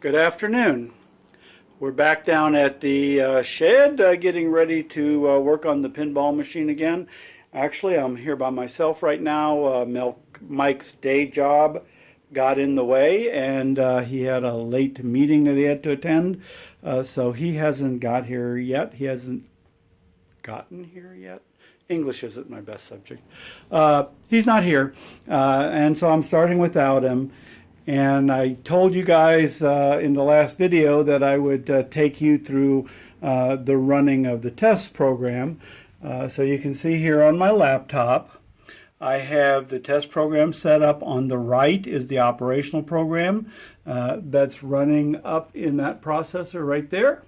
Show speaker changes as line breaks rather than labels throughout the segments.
Good afternoon. We're back down at the shed getting ready to work on the pinball machine again. Actually, I'm here by myself right now. Mike's day job got in the way, and he had a late meeting that he had to attend. So he hasn't got here yet. He hasn't gotten here yet. English isn't my best subject. He's not here, and so I'm starting without him. And I told you guys in the last video that I would take you through the running of the test program. So you can see here on my laptop, I have the test program set up. On the right is the operational program that's running up in that processor right there.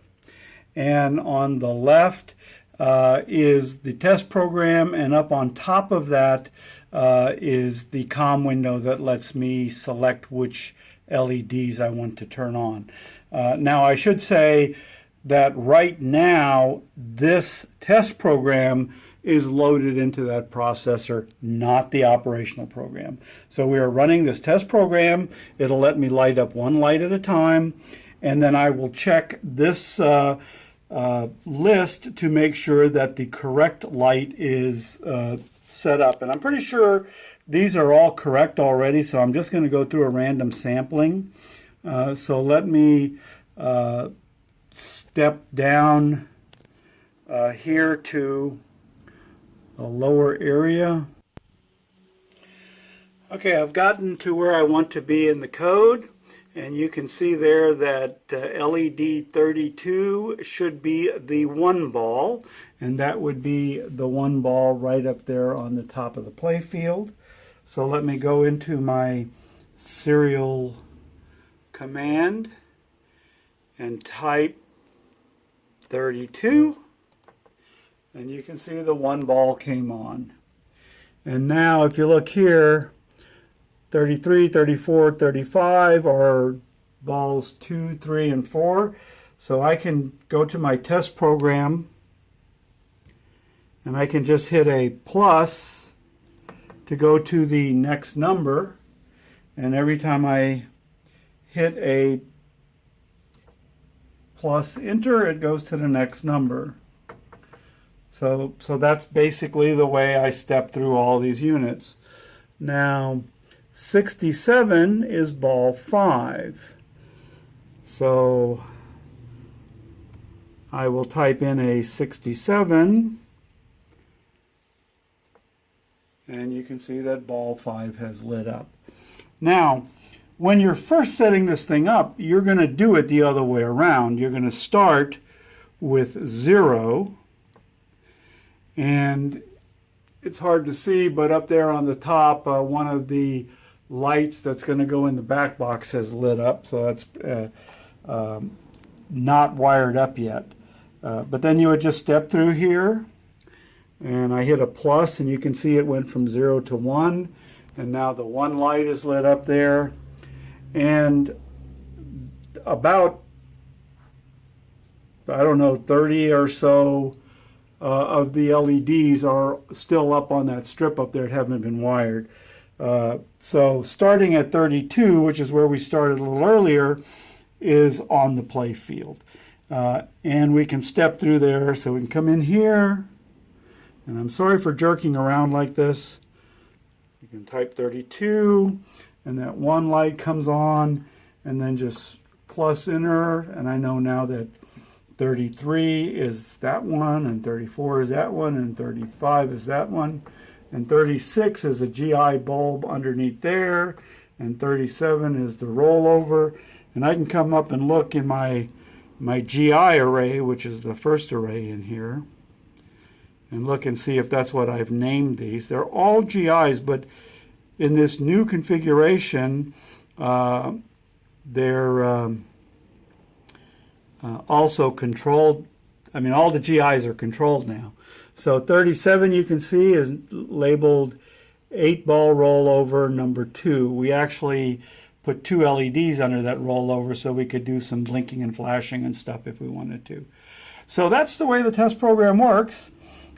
And on the left is the test program, and up on top of that is the COM window that lets me select which LEDs I want to turn on. Now I should say that right now this test program is loaded into that processor, not the operational program. So we are running this test program. It'll let me light up one light at a time, and then I will check this list to make sure that the correct light is set up. And I'm pretty sure these are all correct already, so I'm just going to go through a random sampling. So let me step down here to a lower area. Okay, I've gotten to where I want to be in the code, and you can see there that LED 32 should be the one ball, and that would be the one ball right up there on the top of the play field. So let me go into my serial command and type 32, and you can see the one ball came on. And now if you look here, 33, 34, 35 are balls 2, 3, and 4. So I can go to my test program and I can just hit a plus to go to the next number. And every time I hit a plus enter, it goes to the next number. So that's basically the way I step through all these units. Now 67 is ball 5. So I will type in a 67, and you can see that ball 5 has lit up. Now, when you're first setting this thing up, you're going to do it the other way around. You're going to start with 0, and it's hard to see, but up there on the top, one of the lights that's going to go in the back box has lit up, so that's not wired up yet. But then you would just step through here, and I hit a plus, and you can see it went from 0 to 1, and now the one light is lit up there. And about, I don't know, 30 or so of the LEDs are still up on that strip up there that haven't been wired. So starting at 32, which is where we started a little earlier, is on the play field. And we can step through there, so we can come in here, and I'm sorry for jerking around like this. You can type 32, and that one light comes on, and then just plus enter, and I know now that 33 is that one, and 34 is that one, and 35 is that one. And 36 is a GI bulb underneath there, and 37 is the rollover. And I can come up and look in my GI array, which is the first array in here, and look and see if that's what I've named these. They're all GIs, but in this new configuration, they're also controlled. I mean, all the GIs are controlled now. So 37, you can see, is labeled 8-ball rollover number 2. We actually put 2 LEDs under that rollover so we could do some blinking and flashing and stuff if we wanted to. So that's the way the test program works.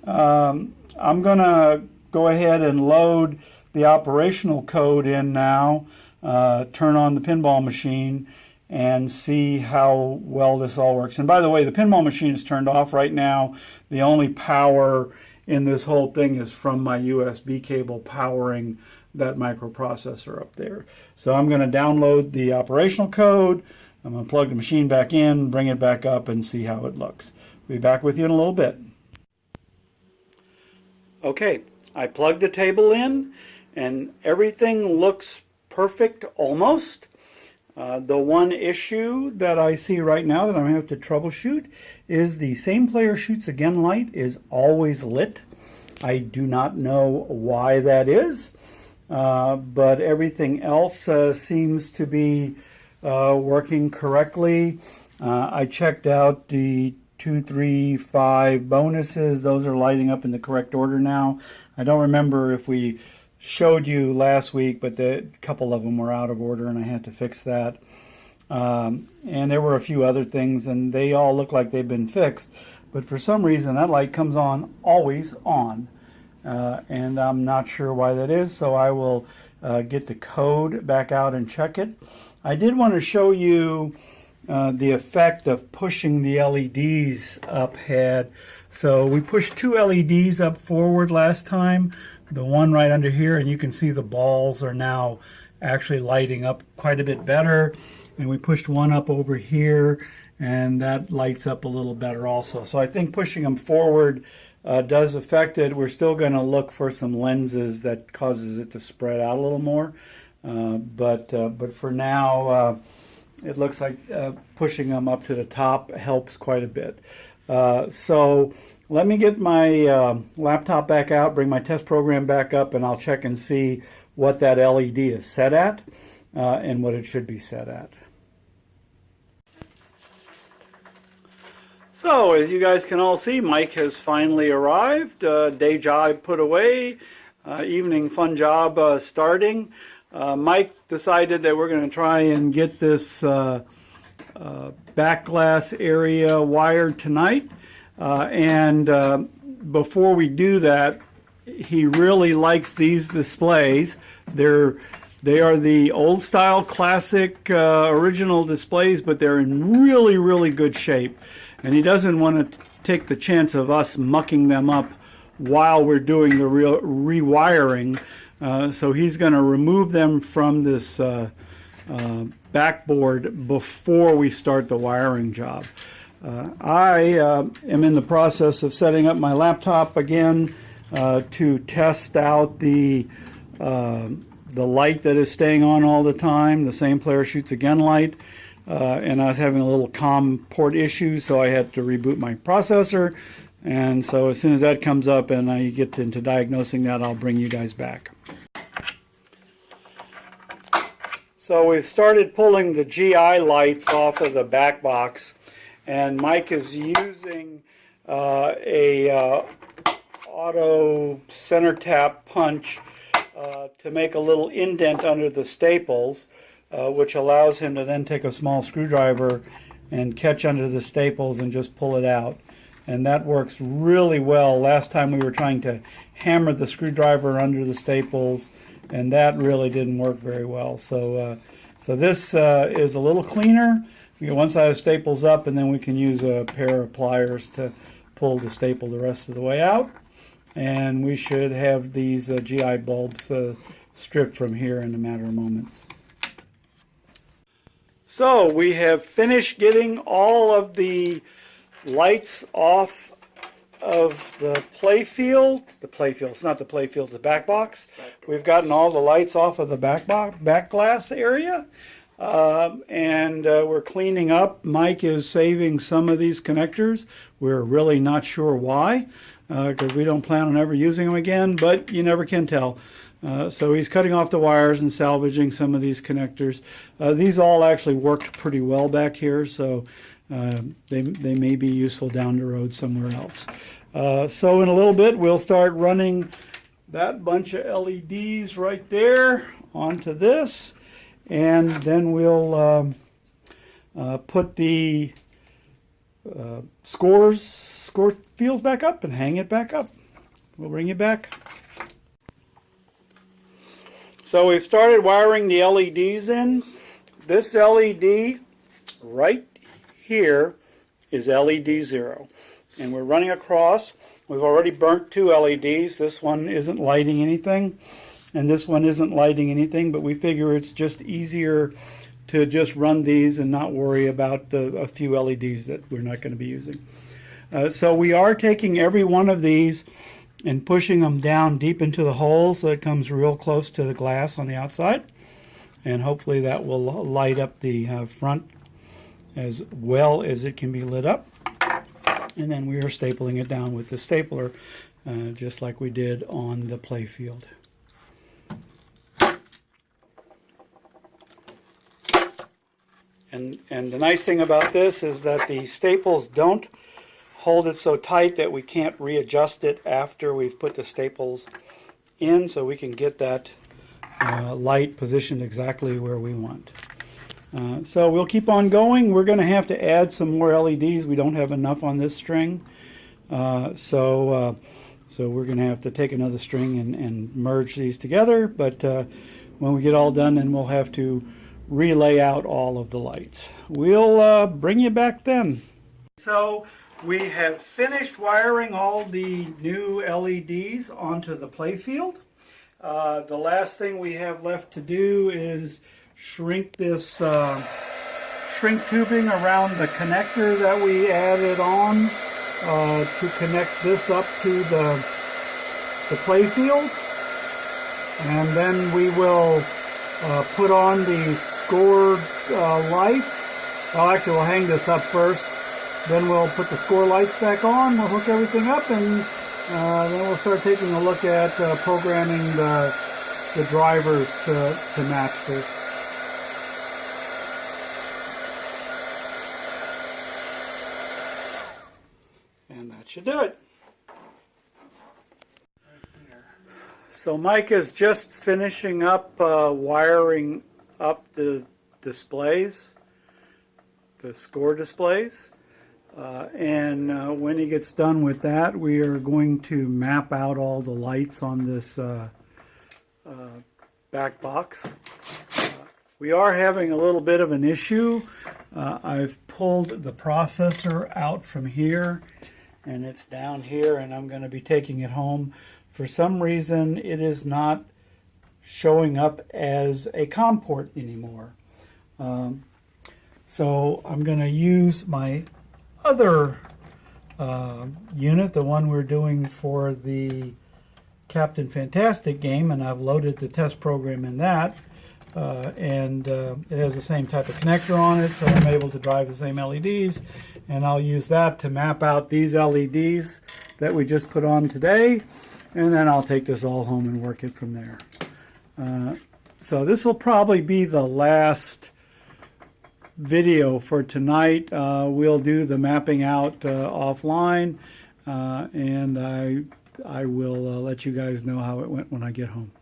I'm going to go ahead and load the operational code in now, turn on the pinball machine, and see how well this all works. And by the way, the pinball machine is turned off right now. The only power in this whole thing is from my USB cable powering that microprocessor up there. So I'm going to download the operational code. I'm going to plug the machine back in, bring it back up, and see how it looks. Be back with you in a little bit. Okay, I plugged the table in, and everything looks perfect almost. The one issue that I see right now that I'm going to have to troubleshoot is the Same Player Shoots Again light is always lit. I do not know why that is, but everything else seems to be working correctly. I checked out the 2, 3, 5 bonuses. Those are lighting up in the correct order now. I don't remember if we showed you last week, but a couple of them were out of order and I had to fix that. And there were a few other things and they all look like they've been fixed, but for some reason that light comes on always on, and I'm not sure why that is, so I will get the code back out and check it. I did want to show you the effect of pushing the LEDs up had. So we pushed 2 LEDs up forward last time, the one right under here, and you can see the balls are now actually lighting up quite a bit better. And we pushed one up over here, and that lights up a little better also. So I think pushing them forward does affect it. We're still going to look for some lenses that causes it to spread out a little more. But for now, it looks like pushing them up to the top helps quite a bit. So let me get my laptop back out, bring my test program back up, and I'll check and see what that LED is set at and what it should be set at. So as you guys can all see, Mike has finally arrived. Day job put away, evening fun job starting. Mike decided that we're going to try and get this back glass area wired tonight. Before we do that, he really likes these displays. They are the old style classic original displays, but they're in really, really good shape. And he doesn't want to take the chance of us mucking them up while we're doing the rewiring. So he's going to remove them from this backboard before we start the wiring job. I am in the process of setting up my laptop again to test out the light that is staying on all the time, the Same Player Shoots Again light. And I was having a little COM port issue, so I had to reboot my processor. And so as soon as that comes up and I get into diagnosing that, I'll bring you guys back. So we've started pulling the GI lights off of the back box, and Mike is using a auto center tap punch to make a little indent under the staples, which allows him to then take a small screwdriver and catch under the staples and just pull it out. And that works really well. Last time we were trying to hammer the screwdriver under the staples, and that really didn't work very well. So this is a little cleaner. We get one side of staples up, and then we can use a pair of pliers to pull the staple the rest of the way out. And we should have these GI bulbs stripped from here in a matter of moments. So we have finished getting all of the lights off of the playfield. It's not the playfield, it's the back box. We've gotten all the lights off of the back glass area. And we're cleaning up. Mike is saving some of these connectors. We're really not sure why, because we don't plan on ever using them again, but you never can tell. So he's cutting off the wires and salvaging some of these connectors. These all actually worked pretty well back here, so they may be useful down the road somewhere else. So in a little bit we'll start running that bunch of LEDs right there onto this, and then we'll put the score fields back up and hang it back up. We'll bring you back. So we've started wiring the LEDs in. This LED right here is LED 0. And we're running across. We've already burnt 2 LEDs. This one isn't lighting anything, and this one isn't lighting anything, but we figure it's just easier to just run these and not worry about a few LEDs that we're not going to be using. So we are taking every one of these and pushing them down deep into the hole so it comes real close to the glass on the outside. And hopefully that will light up the front as well as it can be lit up. And then we are stapling it down with the stapler just like we did on the play field. And the nice thing about this is that the staples don't hold it so tight that we can't readjust it after we've put the staples in, so we can get that light positioned exactly where we want. So we'll keep on going. We're going to have to add some more LEDs. We don't have enough on this string. So we're going to have to take another string and merge these together. But when we get all done, then we'll have to relay out all of the lights. We'll bring you back then. So we have finished wiring all the new LEDs onto the play field. The last thing we have left to do is shrink this shrink tubing around the connector that we added on to connect this up to the play field. And then we will put on the score lights. Well, actually, we'll hang this up first. Then we'll put the score lights back on. We'll hook everything up, and then we'll start taking a look at programming the drivers to match this. And that should do it. So Mike is just finishing up wiring up the displays, the score displays. And when he gets done with that, we are going to map out all the lights on this back box. We are having a little bit of an issue. I've pulled the processor out from here, and it's down here, and I'm going to be taking it home. For some reason, it is not showing up as a COM port anymore. So I'm going to use my other unit, the one we're doing for the Captain Fantastic game, and I've loaded the test program in that. And it has the same type of connector on it, so I'm able to drive the same LEDs, and I'll use that to map out these LEDs that we just put on today, and then I'll take this all home and work it from there. So this will probably be the last video for tonight. We'll do the mapping out offline, and I will let you guys know how it went when I get home.